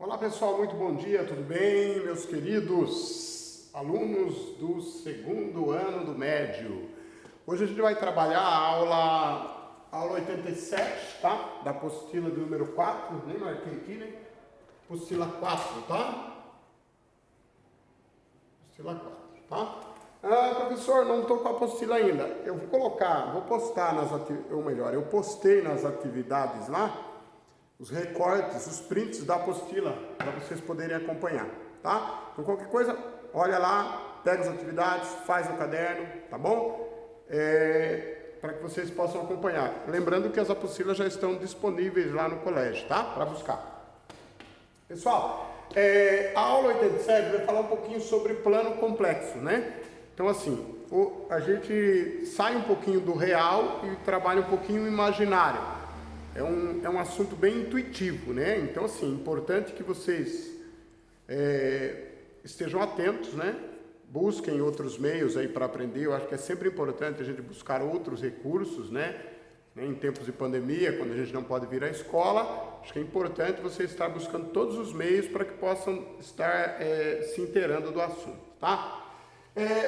Olá pessoal, muito bom dia, tudo bem? Meus queridos alunos do segundo ano do médio. Hoje a gente vai trabalhar a aula 87, tá? Da apostila do número 4, nem marquei aqui, né? Apostila 4, tá? Apostila 4, tá? Professor, não estou com a apostila ainda. Eu vou postar eu postei nas atividades lá, os recortes, os prints da apostila, para vocês poderem acompanhar, tá? Então, qualquer coisa, olha lá, pega as atividades, faz no caderno, tá bom? Para que vocês possam acompanhar. Lembrando que as apostilas já estão disponíveis lá no colégio, tá? Para buscar. Pessoal, a aula 87 vai falar um pouquinho sobre plano complexo, né? Então, assim, a gente sai um pouquinho do real e trabalha um pouquinho o imaginário. É um assunto bem intuitivo, né? Então, assim, importante que vocês estejam atentos, né? Busquem outros meios aí para aprender. Eu acho que é sempre importante a gente buscar outros recursos, né? Em tempos de pandemia, quando a gente não pode vir à escola, acho que é importante você estar buscando todos os meios para que possam estar se inteirando do assunto, tá?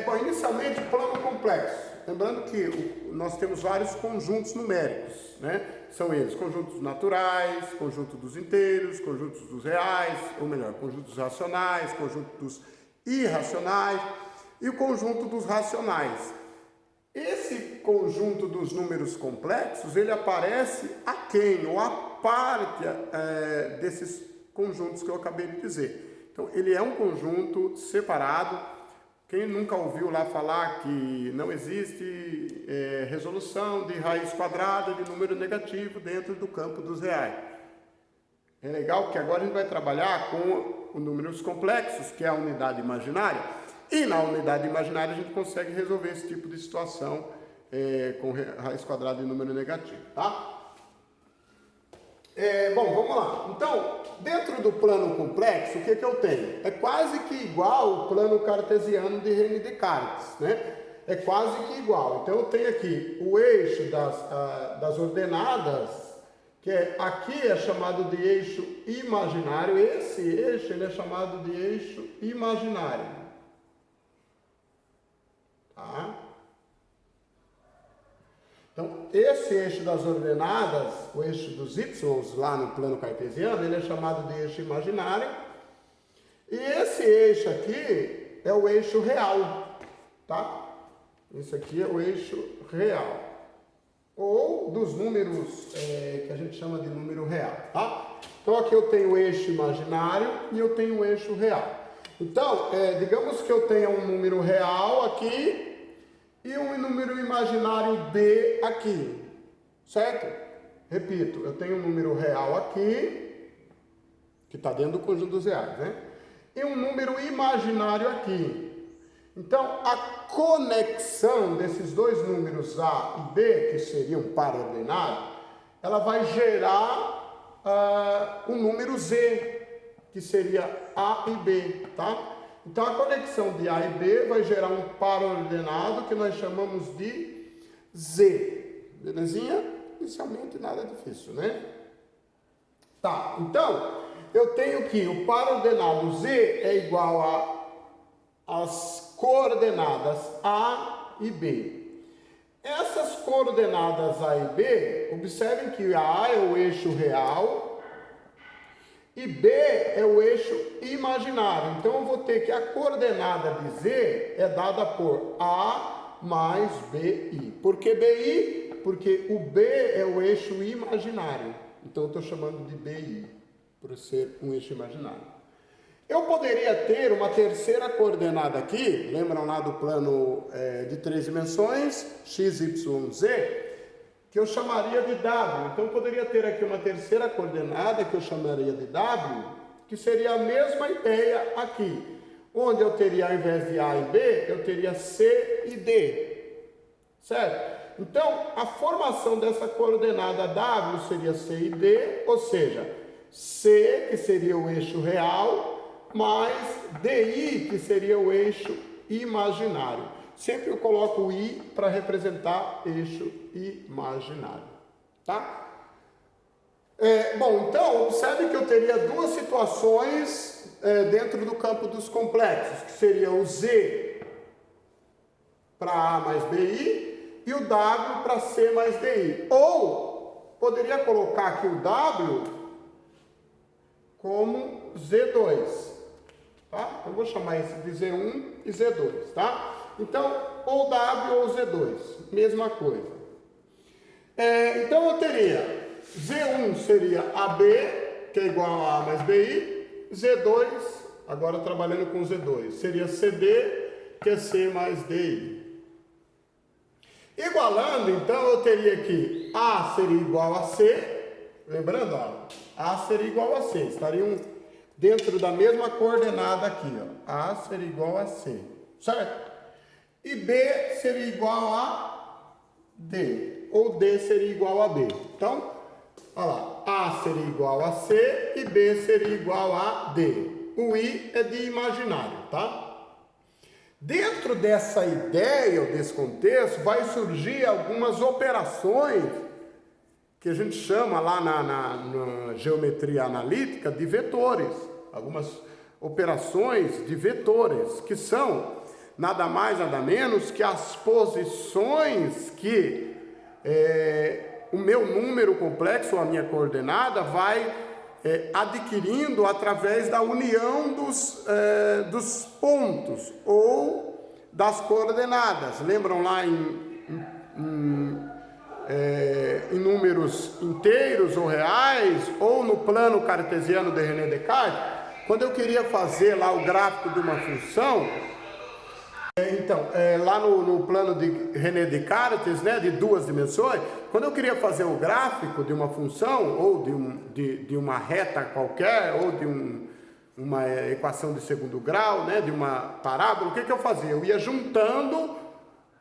Bom, inicialmente, plano complexo. Lembrando que nós temos vários conjuntos numéricos, né? São eles conjuntos naturais, conjunto dos inteiros, conjuntos dos reais, ou melhor, conjuntos racionais, conjuntos irracionais e o conjunto dos racionais. Esse conjunto dos números complexos, ele aparece aquém, ou a parte desses conjuntos que eu acabei de dizer. Então, ele é um conjunto separado. Quem nunca ouviu lá falar que não existe resolução de raiz quadrada de número negativo dentro do campo dos reais? É legal que agora a gente vai trabalhar com os números complexos, que é a unidade imaginária, e na unidade imaginária a gente consegue resolver esse tipo de situação com raiz quadrada de número negativo, tá? Bom, vamos lá. Então, dentro do plano complexo, o que eu tenho? É quase que igual o plano cartesiano de René Descartes, né? É quase que igual. Então, eu tenho aqui o eixo das ordenadas, que aqui é chamado de eixo imaginário. Esse eixo ele é chamado de eixo imaginário. Tá? Então, esse eixo das ordenadas, o eixo dos y lá no plano cartesiano, ele é chamado de eixo imaginário. E esse eixo aqui é o eixo real, tá? Esse aqui é o eixo real. Ou dos números que a gente chama de número real, tá? Então, aqui eu tenho o eixo imaginário e eu tenho o eixo real. Então, digamos que eu tenha um número real aqui e um número imaginário B aqui, certo? Repito, eu tenho um número real aqui, que está dentro do conjunto dos reais, né? E um número imaginário aqui. Então, a conexão desses dois números A e B, que seriam par-ordenados, ela vai gerar um número Z, que seria A e B, tá? Então, a conexão de A e B vai gerar um par ordenado que nós chamamos de Z. Belezinha? Inicialmente nada difícil, né? Tá, então, eu tenho que o par ordenado Z é igual às coordenadas A e B. Essas coordenadas A e B, observem que A é o eixo real e B é o eixo imaginário. Então, eu vou ter que a coordenada de Z é dada por A mais BI. Por que BI? Porque o B é o eixo imaginário. Então, eu estou chamando de BI, por ser um eixo imaginário. Eu poderia ter uma terceira coordenada aqui, lembram lá do plano de 3 dimensões, x, y, z, que eu chamaria de W. Então, eu poderia ter aqui uma terceira coordenada que eu chamaria de W, que seria a mesma ideia aqui, onde eu teria, ao invés de A e B, eu teria C e D, certo? Então, a formação dessa coordenada W seria C e D, ou seja, C, que seria o eixo real, mais DI, que seria o eixo imaginário. Sempre eu coloco o I para representar eixo imaginário, tá? Bom, então, observe que eu teria duas situações dentro do campo dos complexos, que seria o Z para A mais BI e o W para C mais DI. Ou, poderia colocar aqui o W como Z2, tá? Eu vou chamar esse de Z1 e Z2, tá? Então, ou W ou Z2, mesma coisa. Então, eu teria Z1 seria AB, que é igual a A mais BI, Z2, agora trabalhando com Z2, seria CD, que é C mais DI. Igualando, então, eu teria que A seria igual a C, lembrando, ó, A seria igual a C, estariam dentro da mesma coordenada aqui, ó, A seria igual a C, certo? E B seria igual a D, ou D seria igual a B. Então, olha lá, A seria igual a C e B seria igual a D. O I é de imaginário, tá? Dentro dessa ideia ou desse contexto, vai surgir algumas operações que a gente chama lá na geometria analítica de vetores. Algumas operações de vetores, que são nada mais, nada menos que as posições que o meu número complexo, a minha coordenada, vai adquirindo através da união dos pontos ou das coordenadas. Lembram lá em números inteiros ou reais, ou no plano cartesiano de René Descartes, quando eu queria fazer lá o gráfico de uma função, então, lá no plano de René Descartes, né, de duas dimensões, quando eu queria fazer o gráfico de uma função, ou de uma reta qualquer, ou de uma equação de segundo grau, né, de uma parábola, o que eu fazia? Eu ia juntando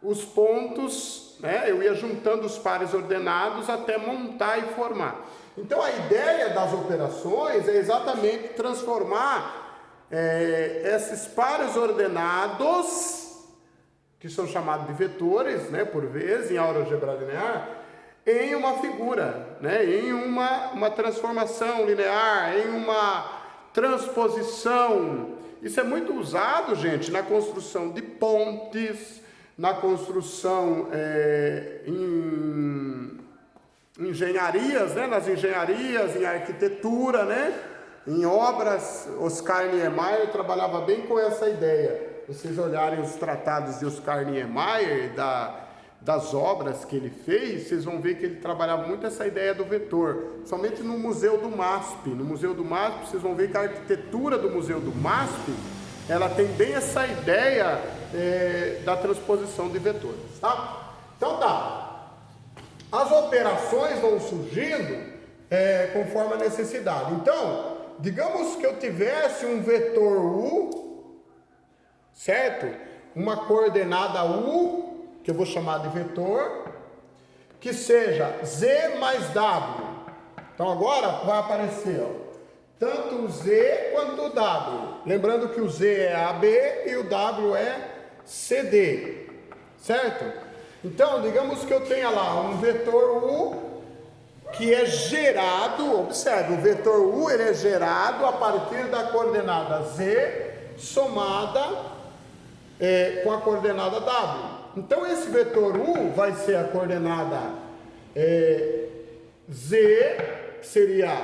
os pontos, né, eu ia juntando os pares ordenados até montar e formar. Então, a ideia das operações é exatamente transformar esses pares ordenados, que são chamados de vetores, né, por vezes, em álgebra linear, em uma figura, né, em uma transformação linear, em uma transposição. Isso é muito usado, gente, na construção de pontes, na construção em engenharias, né, nas engenharias, em arquitetura, né, em obras. Oscar Niemeyer trabalhava bem com essa ideia. Vocês olharem os tratados de Oscar Niemeyer, das obras que ele fez, vocês vão ver que ele trabalhava muito essa ideia do vetor. Somente no Museu do MASP. No Museu do MASP, vocês vão ver que a arquitetura do Museu do MASP, ela tem bem essa ideia da transposição de vetores, tá? Então tá. As operações vão surgindo conforme a necessidade. Então, digamos que eu tivesse um vetor U, certo? Uma coordenada U, que eu vou chamar de vetor, que seja Z mais W. Então agora vai aparecer, ó, tanto o Z quanto o W. Lembrando que o Z é AB e o W é CD, certo? Então, digamos que eu tenha lá um vetor U que é gerado, observe, o vetor U ele é gerado a partir da coordenada Z somada com a coordenada W. Então esse vetor U vai ser a coordenada Z, que seria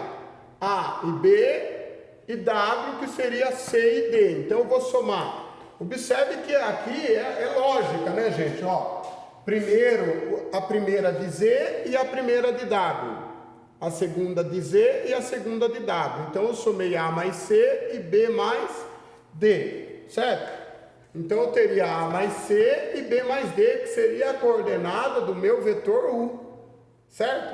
A e B, e W, que seria C e D. Então eu vou somar. Observe que aqui é lógica, né, gente? Ó, primeiro a primeira de Z e a primeira de W. A segunda de Z e a segunda de W. Então eu somei A mais C e B mais D, certo? Então eu teria A mais C e B mais D, que seria a coordenada do meu vetor U, certo?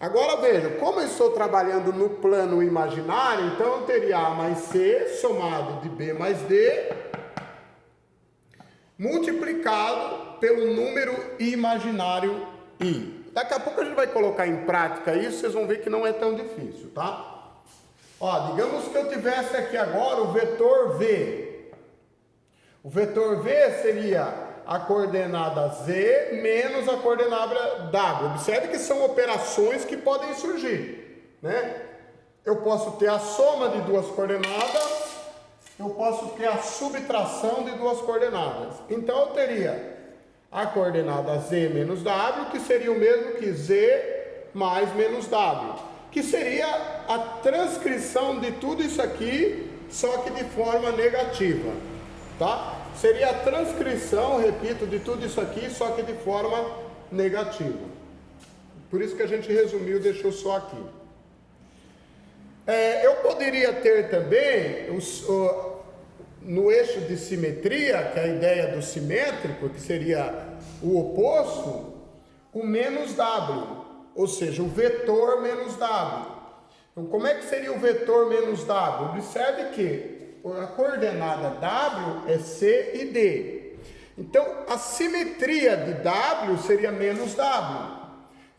Agora veja, como eu estou trabalhando no plano imaginário, então eu teria A mais C somado de B mais D, multiplicado pelo número imaginário I. Daqui a pouco a gente vai colocar em prática isso, vocês vão ver que não é tão difícil, tá? Ó, digamos que eu tivesse aqui agora o vetor V. O vetor V seria a coordenada Z menos a coordenada W. Observe que são operações que podem surgir. né? Eu posso ter a soma de duas coordenadas, eu posso ter a subtração de duas coordenadas. Então eu teria a coordenada z menos w, que seria o mesmo que z mais menos w, que seria a transcrição de tudo isso aqui, só que de forma negativa, tá? Seria a transcrição, repito, de tudo isso aqui, só que de forma negativa. Por isso que a gente resumiu, deixou só aqui. Eu poderia ter também, no eixo de simetria, que é a ideia do simétrico, que seria o oposto, o menos w, ou seja, o vetor menos w. Então, como é que seria o vetor menos w? Observe que a coordenada w é c e d. Então, a simetria de w seria menos w.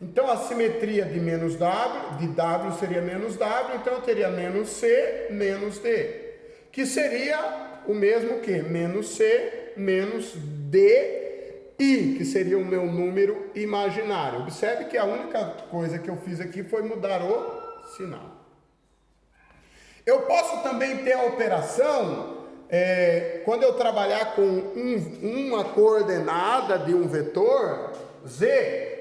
Então, a simetria de menos w, de w seria menos w, então eu teria menos c menos d, que seria o mesmo que menos c menos d, i, que seria o meu número imaginário. Observe que a única coisa que eu fiz aqui foi mudar o sinal. Eu posso também ter a operação, quando eu trabalhar com uma coordenada de um vetor, z,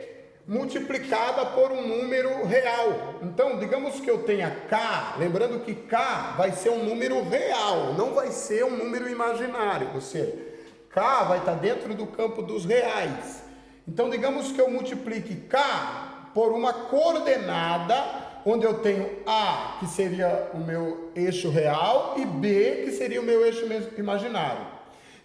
multiplicada por um número real. Então, digamos que eu tenha k, lembrando que k vai ser um número real, não vai ser um número imaginário, ou seja, k vai estar dentro do campo dos reais. Então, digamos que eu multiplique k por uma coordenada onde eu tenho a, que seria o meu eixo real, e b, que seria o meu eixo imaginário.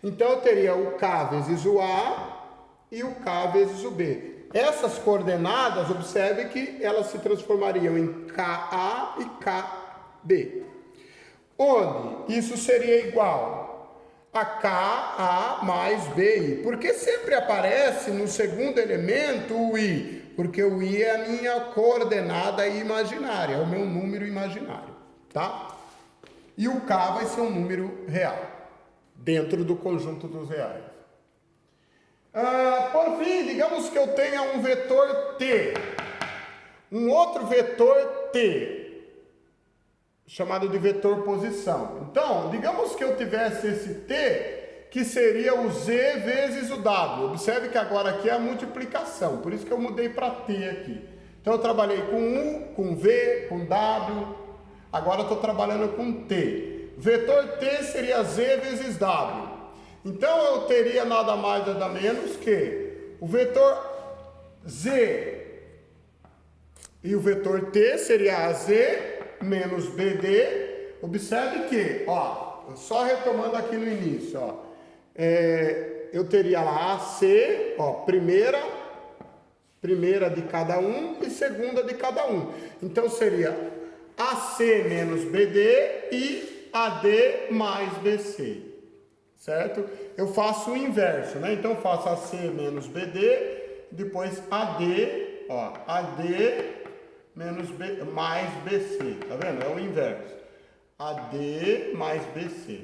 Então, eu teria o k vezes o a e o k vezes o b. Essas coordenadas, observe que elas se transformariam em KA e KB, onde isso seria igual a KA mais BI. Por que sempre aparece no segundo elemento o I? Porque o I é a minha coordenada imaginária, é o meu número imaginário, tá? E o K vai ser um número real, dentro do conjunto dos reais. Por fim, digamos que eu tenha um vetor T, um outro vetor T, chamado de vetor posição. Então, digamos que eu tivesse esse T, que seria o Z vezes o W. Observe que agora aqui é a multiplicação, por isso que eu mudei para T aqui. Então, eu trabalhei com U, com V, com W, agora eu estou trabalhando com T. Vetor T seria Z vezes W. Então, eu teria nada mais, nada menos que o vetor Z e o vetor T seria AZ menos BD. Observe que, ó, só retomando aqui no início, ó, eu teria lá AC, ó, primeira de cada um e segunda de cada um. Então, seria AC menos BD e AD mais BC. Certo? Eu faço o inverso, né? Então, eu faço AC menos BD, depois AD, ó, AD menos B, mais BC, tá vendo? É o inverso. AD mais BC.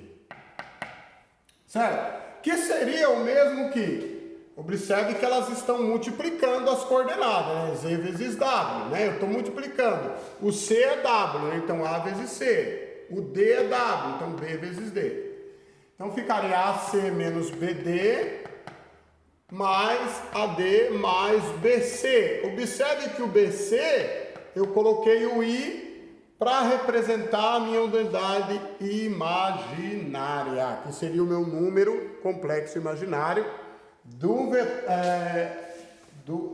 Certo? Que seria o mesmo que, observe que elas estão multiplicando as coordenadas, né? Z vezes W, né? Eu estou multiplicando. O C é W, né? Então A vezes C. O D é W, então B vezes D. Então, ficaria AC menos BD mais AD mais BC. Observe que o BC, eu coloquei o I para representar a minha unidade imaginária, que seria o meu número complexo imaginário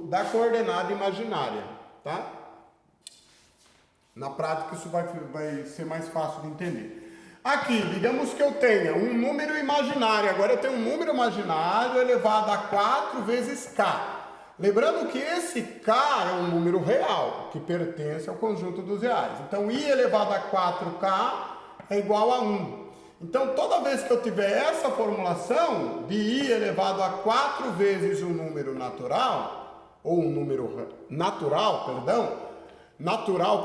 da coordenada imaginária, tá? Na prática, isso vai ser mais fácil de entender. Aqui, digamos que eu tenha um número imaginário. Agora eu tenho um número imaginário elevado a 4 vezes K. Lembrando que esse K é um número real, que pertence ao conjunto dos reais. Então, I elevado a 4K é igual a 1. Então, toda vez que eu tiver essa formulação de I elevado a 4 vezes um número natural, ou um número natural, perdão, natural,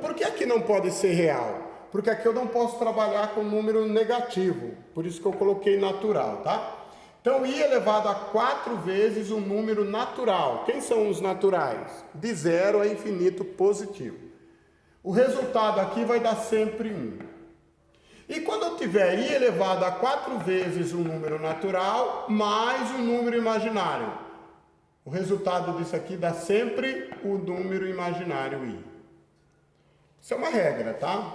por que aqui não pode ser real? Porque aqui eu não posso trabalhar com número negativo, por isso que eu coloquei natural, tá? Então, I elevado a 4 vezes um número natural. Quem são os naturais? De 0 a infinito positivo. O resultado aqui vai dar sempre 1. E quando eu tiver i elevado a 4 vezes um número natural mais um número imaginário, o resultado disso aqui dá sempre o número imaginário i. Isso é uma regra, tá?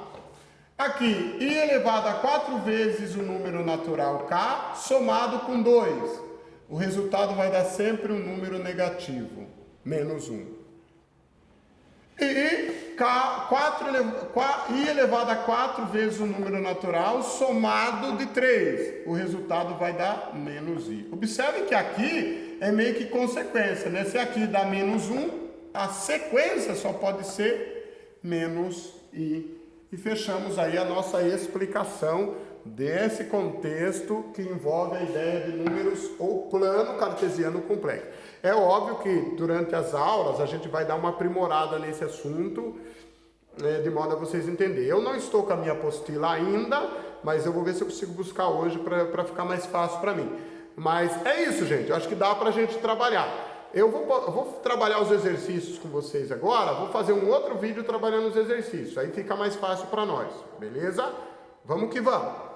Aqui, i elevado a 4 vezes o número natural k somado com 2. O resultado vai dar sempre um número negativo, menos 1. E i elevado a 4 vezes o número natural somado de 3. O resultado vai dar menos i. Observe que aqui é meio que consequência, né? Se aqui dá menos 1, a sequência só pode ser menos i. E fechamos aí a nossa explicação desse contexto que envolve a ideia de números ou plano cartesiano complexo. É óbvio que durante as aulas a gente vai dar uma aprimorada nesse assunto, de modo a vocês entenderem. Eu não estou com a minha apostila ainda, mas eu vou ver se eu consigo buscar hoje para ficar mais fácil para mim. Mas é isso, gente. Eu acho que dá para a gente trabalhar. Eu vou trabalhar os exercícios com vocês agora, vou fazer um outro vídeo trabalhando os exercícios, aí fica mais fácil para nós, beleza? Vamos que vamos!